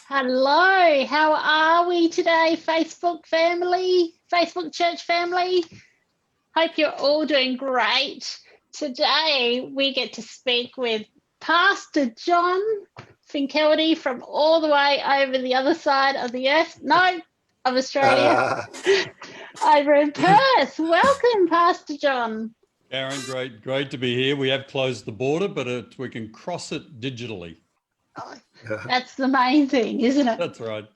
Hello, how are we today, Facebook family, Facebook church family? Hope you're all doing great. Today we get to speak with Pastor John Finkelde from all the way over the other side of the earth, of Australia, over in Perth. Welcome, Pastor John. Karen, great to be here. We have closed the border, but we can cross it digitally. Oh, that's the main thing, isn't it? That's right.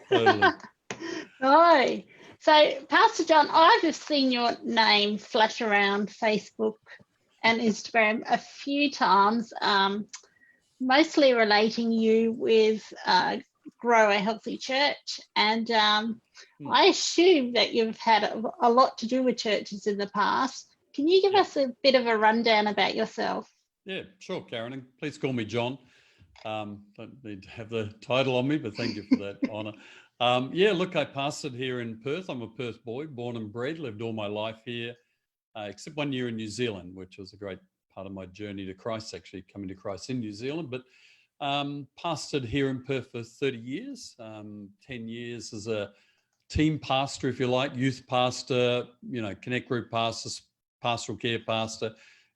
Totally. Oh, so Pastor John, I've just seen your name flash around Facebook and Instagram a few times, mostly relating you with Grow a Healthy Church. And I assume that you've had a lot to do with churches in the past. Can you give us a bit of a rundown about yourself? Yeah, sure, Karen. And please call me John. Don't need to have the title on me, but thank you for that honour. Look, I pastored here in Perth. I'm a Perth boy, born and bred, lived all my life here, except 1 year in New Zealand, which was a great part of my journey to Christ, actually coming to Christ in New Zealand. But pastored here in Perth for 30 years, 10 years as a team pastor, if you like, youth pastor, connect group pastor, pastoral care pastor.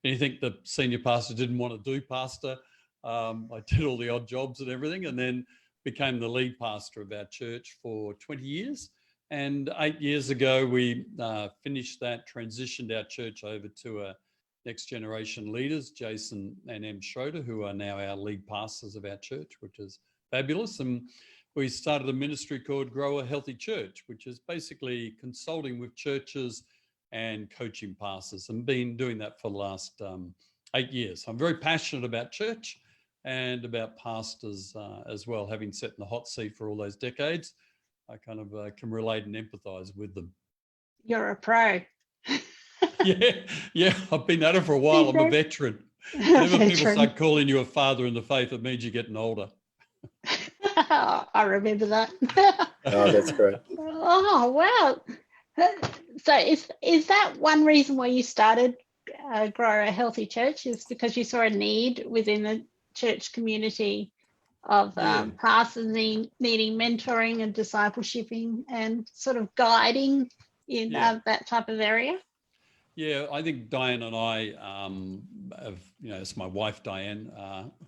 Anything the senior pastor didn't want to do, pastor. I did all the odd jobs and everything, and then became the lead pastor of our church for 20 years. And 8 years ago, we finished that, transitioned our church over to a next generation leaders, Jason and Em Schroeder, who are now our lead pastors of our church, which is fabulous. And we started a ministry called Grow a Healthy Church, which is basically consulting with churches and coaching pastors, and been doing that for the last 8 years. I'm very passionate about church and about pastors as well, having sat in the hot seat for all those decades. I kind of can relate and empathise with them. You're a pro. Yeah, I've been at it for a while. I'm a veteran. Whenever people start calling you a father in the faith, it means you're getting older. I remember that. Oh, that's great. Oh, wow. So is that one reason why you started Grow a Healthy Church, is because you saw a need within the church community of pastors needing mentoring and discipleshiping and sort of guiding in that type of area? Yeah, I think Diane and I have, it's my wife, Diane.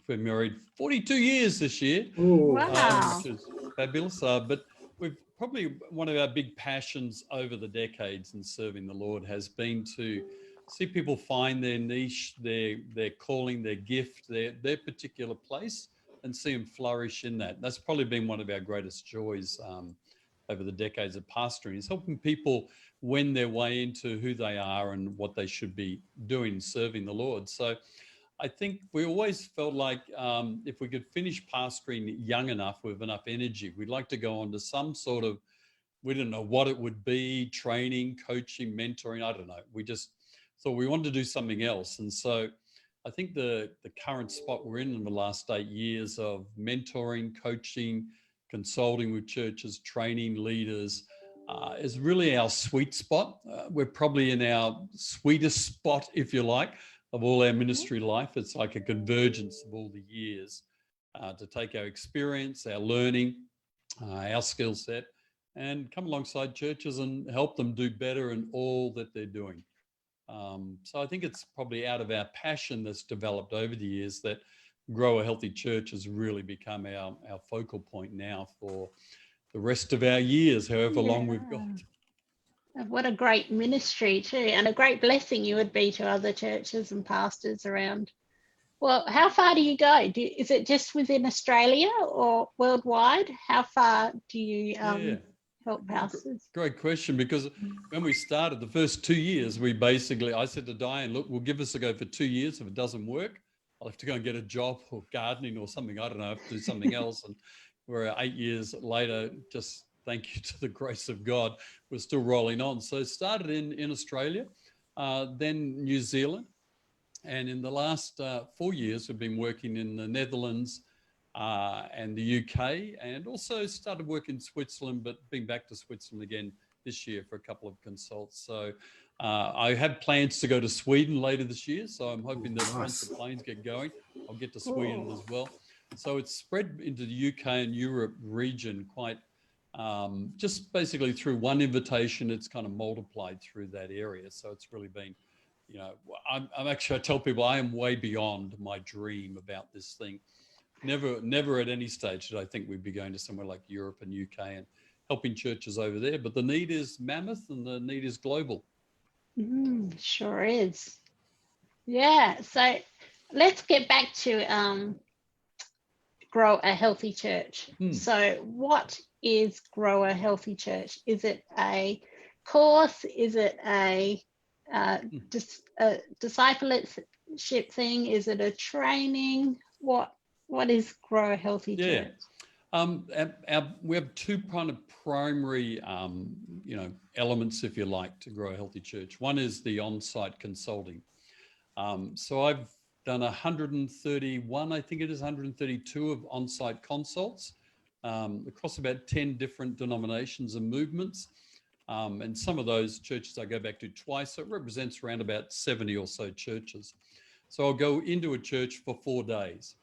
We're married 42 years this year. Wow. Which is fabulous. But we've probably, one of our big passions over the decades in serving the Lord has been to see people find their niche, their calling, their gift, their particular place, and see them flourish in that. That's probably been one of our greatest joys over the decades of pastoring, is helping people wend their way into who they are and what they should be doing, serving the Lord. So I think we always felt like if we could finish pastoring young enough with enough energy, we'd like to go on to some sort of, we didn't know what it would be, training, coaching, mentoring, I don't know. We just thought we wanted to do something else. And so I think the current spot we're in the last 8 years of mentoring, coaching, consulting with churches, training leaders is really our sweet spot. We're probably in our sweetest spot, if you like, of all our ministry life. It's like a convergence of all the years to take our experience, our learning, our skill set, and come alongside churches and help them do better in all that they're doing. So I think it's probably out of our passion that's developed over the years that Grow a Healthy Church has really become our focal point now for the rest of our years, however long we've got. What a great ministry too, and a great blessing you would be to other churches and pastors around. Well, how far do you go? Is it just within Australia or worldwide? How far do you help pastors? Great question, because when we started the first 2 years, I said to Diane, look, we'll give this a go for 2 years. If it doesn't work, I'll have to go and get a job or gardening or something. I don't know, I have to do something else. And we're 8 years later, just thank you to the grace of God, we're still rolling on. So it started in Australia, then New Zealand. And in the last 4 years, we've been working in the Netherlands and the UK, and also started work in Switzerland, but been back to Switzerland again this year for a couple of consults. So I have plans to go to Sweden later this year. So I'm hoping that once the planes get going, I'll get to Sweden as well. So it's spread into the UK and Europe region quite just basically through one invitation. It's kind of multiplied through that area. So it's really been, you know, I'm actually, I tell people I am way beyond my dream about this thing. Never at any stage did I think we'd be going to somewhere like Europe and UK and helping churches over there. But the need is mammoth and the need is global. Sure is. Yeah. So let's get back to Grow a Healthy Church. So what is Grow a Healthy Church? Is it a course? Is it a discipleship thing? Is it a training? What is Grow a Healthy Church? We have two kind of primary, elements, if you like, to Grow a Healthy Church. One is the on-site consulting. So I've done 131, I think it is 132 of on-site consults across about 10 different denominations and movements. And some of those churches I go back to twice. So it represents around about 70 or so churches. So I'll go into a church for 4 days.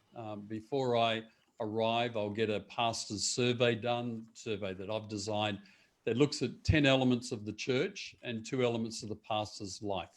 Before I arrive, I'll get a pastor's survey done, survey that I've designed, that looks at 10 elements of the church and 2 elements of the pastor's life.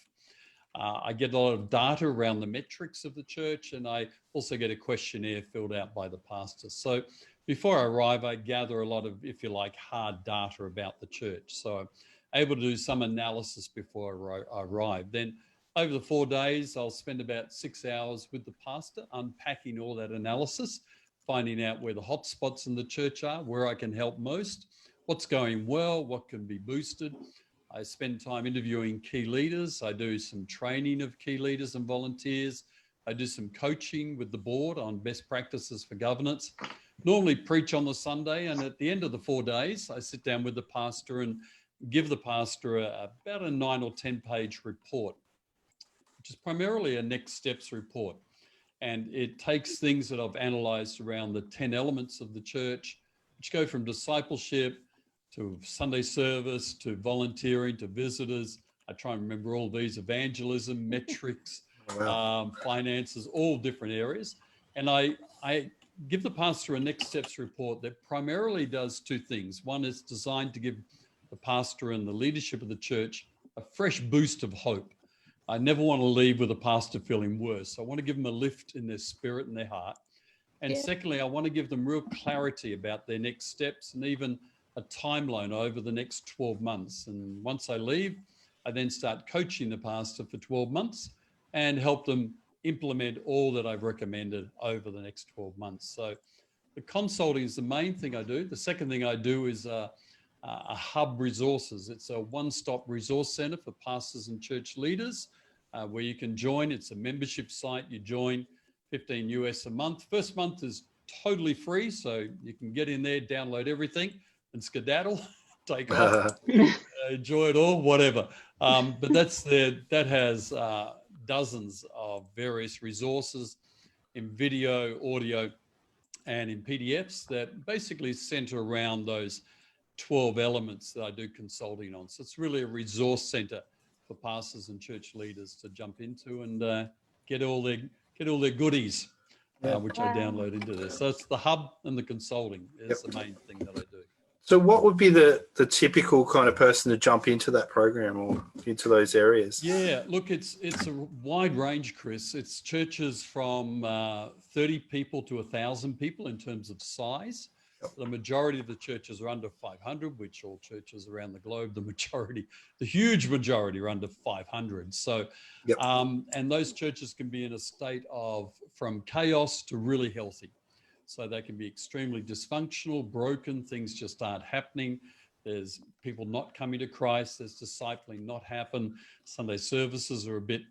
I get a lot of data around the metrics of the church, and I also get a questionnaire filled out by the pastor. So before I arrive, I gather a lot of, if you like, hard data about the church. So I'm able to do some analysis before I arrive. Then over the 4 days, I'll spend about 6 hours with the pastor, unpacking all that analysis, finding out where the hot spots in the church are, where I can help most, what's going well, what can be boosted. I spend time interviewing key leaders. I do some training of key leaders and volunteers. I do some coaching with the board on best practices for governance. Normally preach on the Sunday, and at the end of the 4 days, I sit down with the pastor and give the pastor about a 9 or 10 page report, which is primarily a next steps report. And it takes things that I've analysed around the 10 elements of the church, which go from discipleship to Sunday service, to volunteering, to visitors. I try and remember all these: evangelism, metrics, finances, all different areas. And I give the pastor a next steps report that primarily does 2 things. One is designed to give the pastor and the leadership of the church a fresh boost of hope. I never want to leave with a pastor feeling worse. I want to give them a lift in their spirit and their heart. And secondly, I want to give them real clarity about their next steps and even a timeline over the next 12 months. And once I leave, I then start coaching the pastor for 12 months and help them implement all that I've recommended over the next 12 months. So the consulting is the main thing I do. The second thing I do is a hub resources. It's a one-stop resource center for pastors and church leaders where you can join. It's a membership site. You join $15 US a month. First month is totally free, so you can get in there, download everything, and skedaddle, take off, enjoy it all, whatever. But that has dozens of various resources in video, audio, and in PDFs that basically center around those 12 elements that I do consulting on. So it's really a resource center for pastors and church leaders to jump into and get all their goodies, which I download into this. So it's the hub and the consulting is the main thing that I do. So what would be the typical kind of person to jump into that program or into those areas? Yeah, look, it's a wide range, Chris. It's churches from 30 people to 1,000 people in terms of size. The majority of the churches are under 500, which all churches around the globe, the huge majority are under 500. So, and those churches can be in a state of from chaos to really healthy. So they can be extremely dysfunctional, broken, things just aren't happening. There's people not coming to Christ, there's discipling not happen. Sunday services are a bit,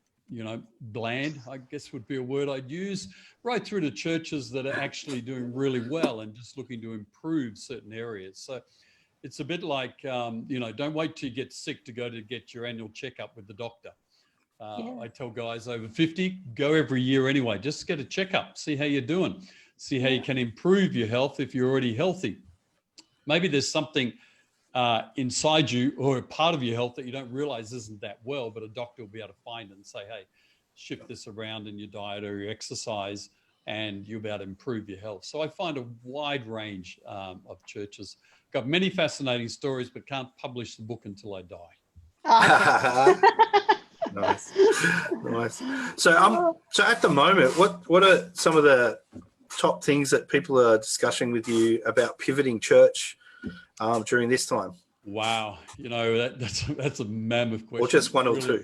bland, I guess would be a word I'd use, right through to churches that are actually doing really well and just looking to improve certain areas. So it's a bit like, don't wait till you get sick to go to get your annual checkup with the doctor. I tell guys over 50, go every year anyway, just get a checkup, see how you're doing. See how you can improve your health if you're already healthy. Maybe there's something inside you or a part of your health that you don't realize isn't that well, but a doctor will be able to find it and say, hey, shift this around in your diet or your exercise and you'll be able to improve your health. So I find a wide range of churches. Got many fascinating stories, but can't publish the book until I die. Okay. Nice. So at the moment, what are some of the top things that people are discussing with you about pivoting church during this time? Wow, that's a mammoth question. Or just one or two.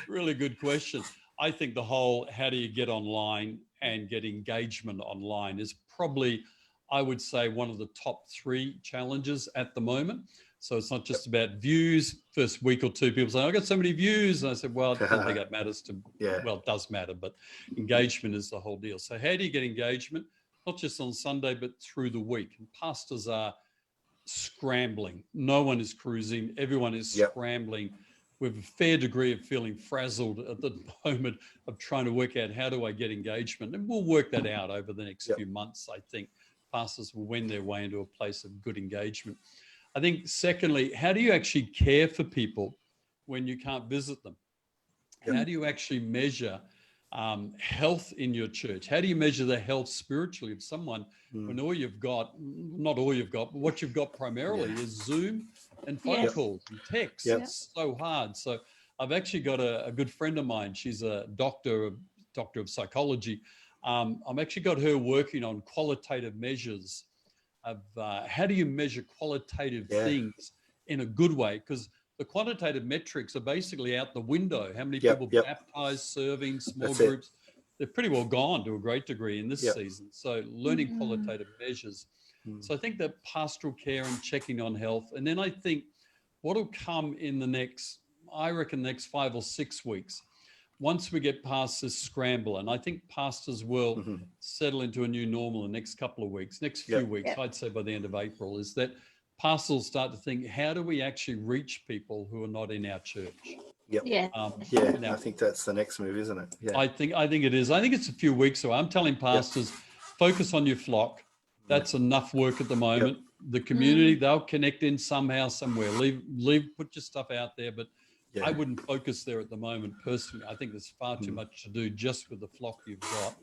Really good question. I think the whole how do you get online and get engagement online is probably, I would say, one of the top 3 challenges at the moment. So it's not just about views. First week or two, people say, I got so many views. And I said, well, I don't think that matters well, it does matter, but engagement is the whole deal. So how do you get engagement? Not just on Sunday, but through the week. And pastors are scrambling. No one is cruising. Everyone is scrambling with a fair degree of feeling frazzled at the moment of trying to work out how do I get engagement. And we'll work that out over the next few months. I think pastors will wend their way into a place of good engagement. I think secondly, how do you actually care for people when you can't visit them? How do you actually measure health in your church? How do you measure the health spiritually of someone when all you've got, not all you've got, but what you've got primarily is Zoom and phone calls and texts? It's so hard. So I've actually got a good friend of mine. She's a doctor of psychology. I've actually got her working on qualitative measures of how do you measure qualitative things in a good way? Because the quantitative metrics are basically out the window. How many people baptized, serving, small groups, they're pretty well gone to a great degree in this season. So learning qualitative measures. So I think that pastoral care and checking on health. And then I think what will come in the next 5 or 6 weeks, once we get past this scramble, and I think pastors will settle into a new normal in the next couple of weeks, next few weeks, I'd say by the end of April, is that pastors start to think, how do we actually reach people who are not in our church? I think that's the next move, isn't it? I think it is. I think it's a few weeks away. I'm telling pastors, focus on your flock. That's enough work at the moment. The community, they'll connect in somehow, somewhere. Put your stuff out there, but I wouldn't focus there at the moment personally. I think there's far too much to do just with the flock you've got,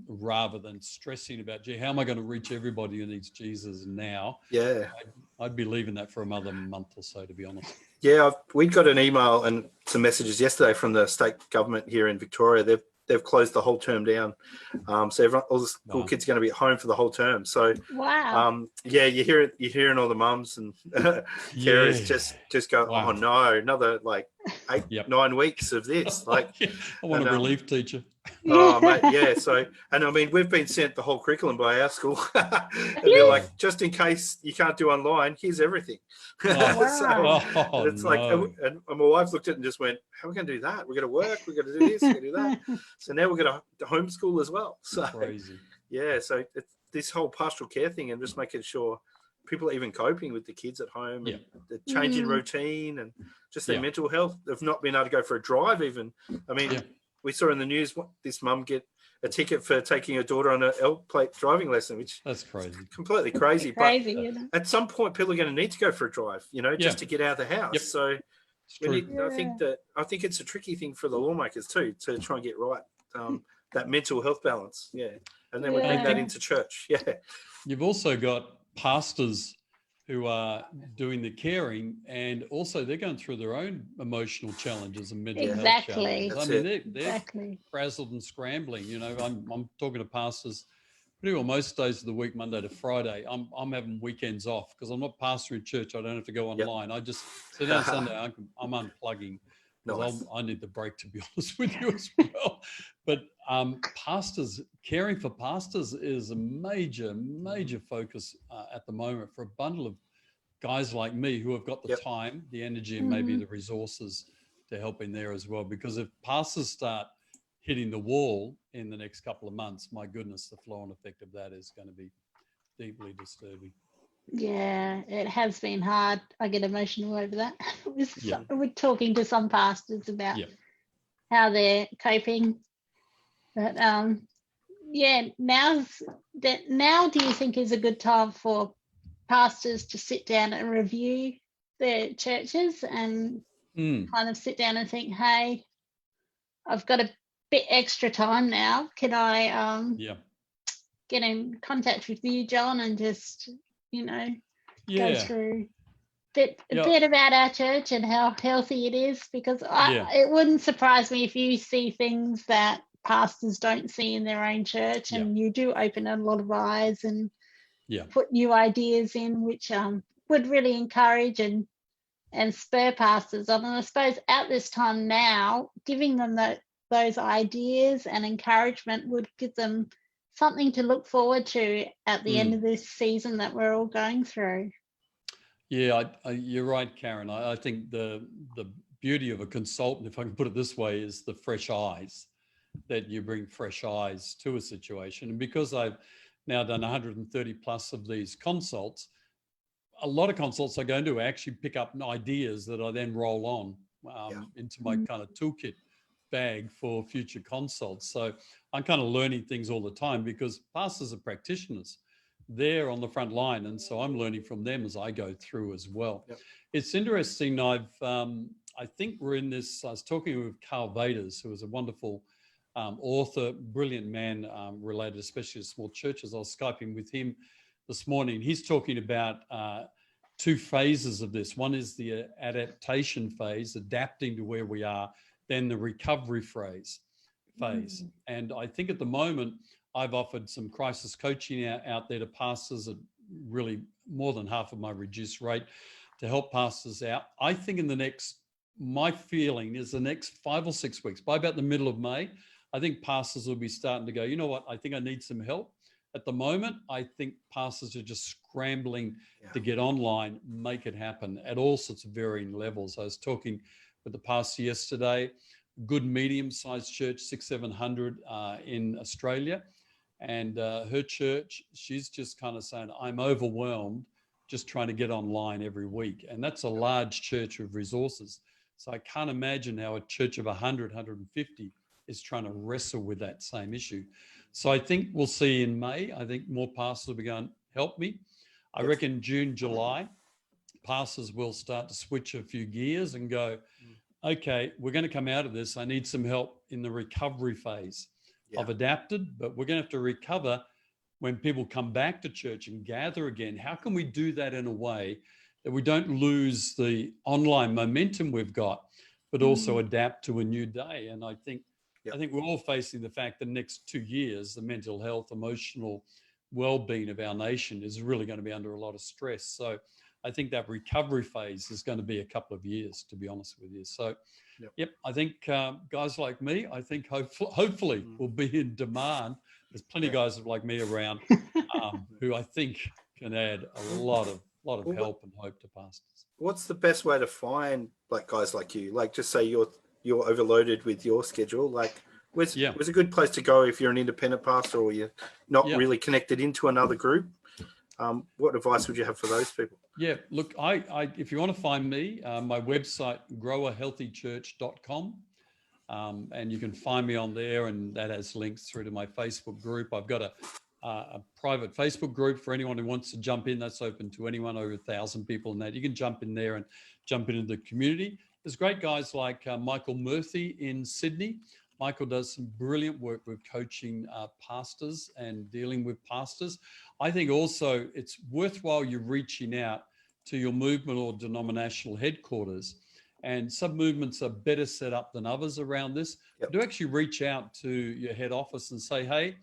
rather than stressing about, gee, how am I going to reach everybody who needs Jesus now? I'd be leaving that for another month or so, to be honest. We got an email and some messages yesterday from the state government here in Victoria. They've closed the whole term down, so all the school kids are going to be at home for the whole term. So you're hearing all the mums and carers just go, oh no, another 9 weeks of this. I want a relief teacher. Oh mate, so and I mean we've been sent the whole curriculum by our school, and they're like, just in case you can't do online, here's everything. It's like, and my wife looked at it and just went, how are we going to do that? We're going to work, we're going to do this, we're going to do that. So now we're going to homeschool as well. So crazy. So it's this whole pastoral care thing and just making sure people are even coping with the kids at home and the changing routine and just their mental health. They've not been able to go for a drive even. I mean, we saw in the news this mum get a ticket for taking her daughter on an L-plate driving lesson, which that's crazy, completely crazy. But at some point, people are going to need to go for a drive, just to get out of the house. So I think it's a tricky thing for the lawmakers too to try and get right that mental health balance. And then we bring that into church. You've also got pastors who are doing the caring, and also they're going through their own emotional challenges and mental health challenges. I mean, they're frazzled and scrambling. I'm talking to pastors pretty well most days of the week, Monday to Friday. I'm having weekends off because I'm not pastoring church. I don't have to go online. I just sit down Sunday. I'm unplugging. Nice. I need the break, to be honest with you as well. But pastors, caring for pastors is a major, major focus at the moment for a bundle of guys like me who have got the time, the energy, and maybe the resources to help in there as well. Because if pastors start hitting the wall in the next couple of months, my goodness, the flow-on effect of that is going to be deeply disturbing. Yeah, it has been hard. I get emotional over that. We're talking to some pastors about how they're coping. But now do you think is a good time for pastors to sit down and review their churches and kind of sit down and think, hey, I've got to bit extra time now, can I get in contact with you, John, and just, go through a bit about our church and how healthy it is? Because it wouldn't surprise me if you see things that pastors don't see in their own church, and you do open a lot of eyes and put new ideas in, which would really encourage and spur pastors on. And I suppose at this time now, giving them those ideas and encouragement would give them something to look forward to at the end of this season that we're all going through. Yeah, you're right, Karen. I think the beauty of a consultant, if I can put it this way, is the fresh eyes, that you bring fresh eyes to a situation. And because I've now done 130 plus of these consults, a lot of consults I go into actually pick up ideas that I then roll on into my kind of toolkit bag for future consults. So I'm kind of learning things all the time, because pastors are practitioners. They're on the front line, and so I'm learning from them as I go through as well. It's interesting. I think we're in this. I was talking with Carl Vaders, who is a wonderful author, brilliant man, related especially to small churches. I was Skyping with him this morning. He's talking about two phases of this. One is the adaptation phase, adapting to where we are, then the recovery phase. And I think at the moment, I've offered some crisis coaching out there to pastors at really more than half of my reduced rate to help pastors out. I think my feeling is the next 5 or 6 weeks, by about the middle of May, I think pastors will be starting to go, you know what, I think I need some help. At the moment, I think pastors are just scrambling to get online, make it happen at all sorts of varying levels. I was talking with the pastor yesterday, good medium-sized church, 600-700 in Australia. And her church, she's just kind of saying, I'm overwhelmed just trying to get online every week. And that's a large church with resources. So I can't imagine how a church of 100, 150 is trying to wrestle with that same issue. So I think we'll see in May, I think more pastors will be going, help me. I reckon June, July, pastors will start to switch a few gears and go, okay, we're going to come out of this. I need some help in the recovery phase. I've adapted, but we're going to have to recover when people come back to church and gather again. How can we do that in a way that we don't lose the online momentum we've got, but also adapt to a new day? And I think we're all facing the fact that the next 2 years, the mental health, emotional well-being of our nation is really going to be under a lot of stress. So I think that recovery phase is going to be a couple of years, to be honest with you. So, I think guys like me, I think hopefully will be in demand. There's plenty of guys like me around who I think can add a lot of help and hope to pastors. What's the best way to find guys like you? Like, just say you're overloaded with your schedule. Like, where's a good place to go if you're an independent pastor or you're not really connected into another group? What advice would you have for those people? Yeah, look, I if you want to find me, my website, growahealthychurch.com, and you can find me on there, and that has links through to my Facebook group. I've got a private Facebook group for anyone who wants to jump in. That's open to anyone, over 1,000 people in that. You can jump in there and jump into the community. There's great guys like Michael Murphy in Sydney. Michael does some brilliant work with coaching pastors and dealing with pastors. I think also it's worthwhile you reaching out to your movement or denominational headquarters. And some movements are better set up than others around this. Do actually reach out to your head office and say, hey,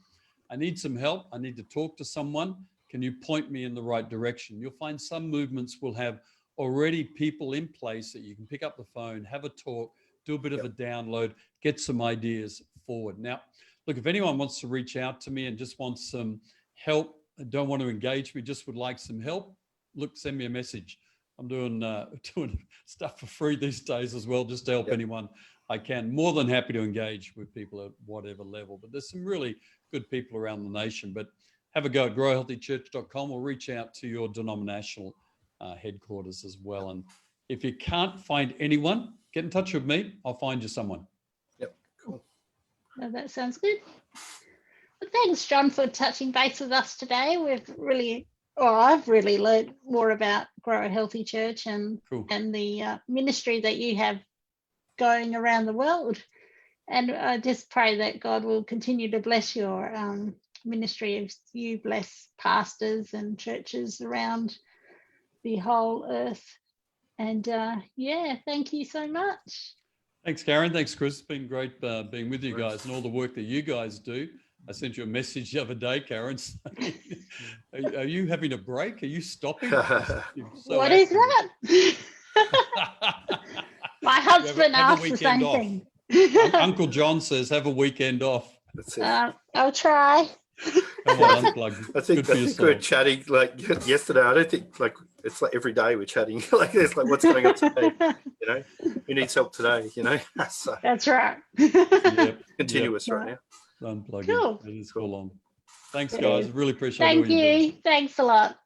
I need some help. I need to talk to someone. Can you point me in the right direction? You'll find some movements will have already people in place that you can pick up the phone, have a talk, do a bit of a download, get some ideas forward. Now, look, if anyone wants to reach out to me and just wants some help, don't want to engage me, just would like some help, look, send me a message. I'm doing stuff for free these days as well, just to help anyone I can. More than happy to engage with people at whatever level. But there's some really good people around the nation. But have a go at growhealthychurch.com or reach out to your denominational headquarters as well. And if you can't find anyone, get in touch with me. I'll find you someone. Yep, cool. Well, that sounds good. Well, thanks, John, for touching base with us today. I've really learned more about Grow a Healthy Church and the ministry that you have going around the world. And I just pray that God will continue to bless your ministry, as you bless pastors and churches around the whole earth. And thank you so much. Thanks, Karen. Thanks, Chris. It's been great being with you guys and all the work that you guys do. I sent you a message the other day, Karen. Are you having a break? Are you stopping? What is that? My husband asked the same thing. Uncle John says, have a weekend off. That's it. I'll try. Come on, unplug. I think we were chatting like yesterday. I don't think like it's like every day we're chatting. Like it's like what's going on today? You know, who needs help today? You know, so that's right. Continuous right now. Unplugging. Cool. It is full on. Thanks, guys. Really appreciate it. Thank you. Thanks a lot.